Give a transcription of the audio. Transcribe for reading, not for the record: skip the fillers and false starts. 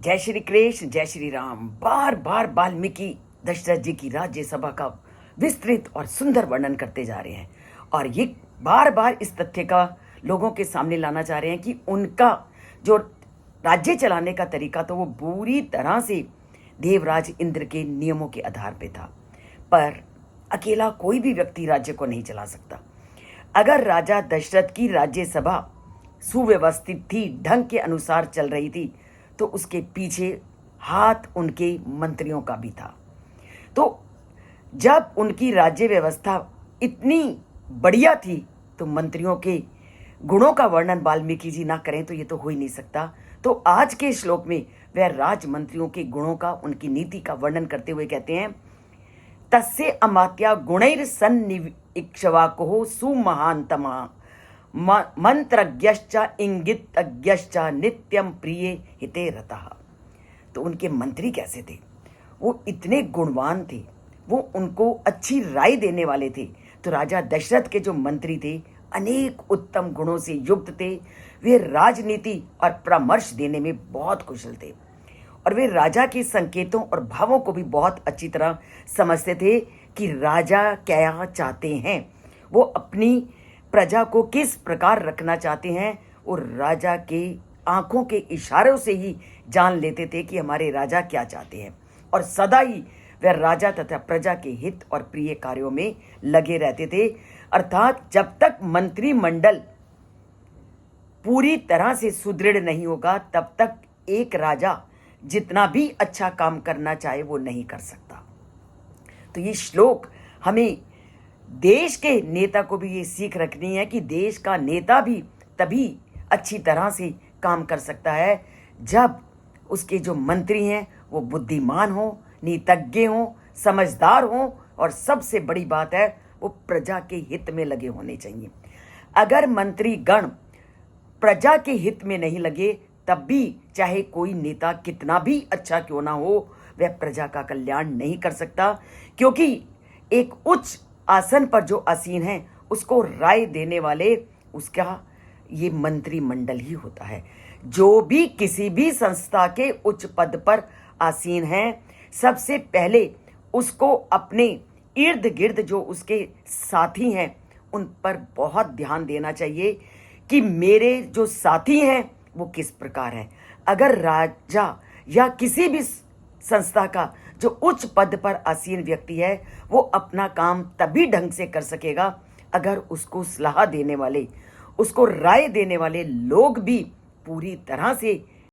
जय श्री कृष्ण, जय श्री राम। बार बार वाल्मीकि दशरथ जी की राज्यसभा का विस्तृत और सुंदर वर्णन करते जा रहे हैं और ये बार बार इस तथ्य का लोगों के सामने लाना चाह रहे हैं कि उनका जो राज्य चलाने का तरीका तो वो पूरी तरह से देवराज इंद्र के नियमों के आधार पे था। पर अकेला कोई भी व्यक्ति राज्य को नहीं चला सकता। अगर राजा दशरथ की राज्यसभा सुव्यवस्थित थी, ढंग के अनुसार चल रही थी, तो उसके पीछे हाथ उनके मंत्रियों का भी था। तो जब उनकी राज्य व्यवस्था इतनी बढ़िया थी तो मंत्रियों के गुणों का वर्णन वाल्मीकि जी ना करें तो ये तो हो ही नहीं सकता। तो आज के श्लोक में वह राज मंत्रियों के गुणों का, उनकी नीति का वर्णन करते हुए कहते हैं, तस्य अमात्या गुणैर सन्निवीक्षवाको सुमहान्तमा मंत्रज्ञश्च इंगितज्ञश्च नित्यम प्रिय हिते रतः। तो उनके मंत्री कैसे थे? वो इतने गुणवान थे, वो उनको अच्छी राय देने वाले थे। तो राजा दशरथ के जो मंत्री थे अनेक उत्तम गुणों से युक्त थे। वे राजनीति और परामर्श देने में बहुत कुशल थे और वे राजा के संकेतों और भावों को भी बहुत अच्छी तरह समझते थे कि राजा क्या चाहते हैं, वो अपनी प्रजा को किस प्रकार रखना चाहते हैं। और राजा के आंखों के इशारों से ही जान लेते थे कि हमारे राजा क्या चाहते हैं और सदा ही वह राजा तथा प्रजा के हित और प्रिय कार्यों में लगे रहते थे। अर्थात जब तक मंत्रिमंडल पूरी तरह से सुदृढ़ नहीं होगा तब तक एक राजा जितना भी अच्छा काम करना चाहे वो नहीं कर सकता। तो ये श्लोक हमें देश के नेता को भी ये सीख रखनी है कि देश का नेता भी तभी अच्छी तरह से काम कर सकता है जब उसके जो मंत्री हैं वो बुद्धिमान हो, नीतज्ञ हो, समझदार हो और सबसे बड़ी बात है वो प्रजा के हित में लगे होने चाहिए। अगर मंत्री गण प्रजा के हित में नहीं लगे तब भी चाहे कोई नेता कितना भी अच्छा क्यों ना हो वह प्रजा का कल्याण नहीं कर सकता, क्योंकि एक उच्च आसन पर जो आसीन है उसको राय देने वाले उसका ये मंत्रिमंडल ही होता है। जो भी किसी भी संस्था के उच्च पद पर आसीन है सबसे पहले उसको अपने इर्द गिर्द जो उसके साथी हैं उन पर बहुत ध्यान देना चाहिए कि मेरे जो साथी हैं वो किस प्रकार है। अगर राजा या किसी भी संस्था का जो उच्च पद पर आसीन व्यक्ति है वो अपना काम तभी ढंग से कर सकेगा अगर उसको सलाह देने वाले, उसको राय देने वाले लोग भी पूरी तरह से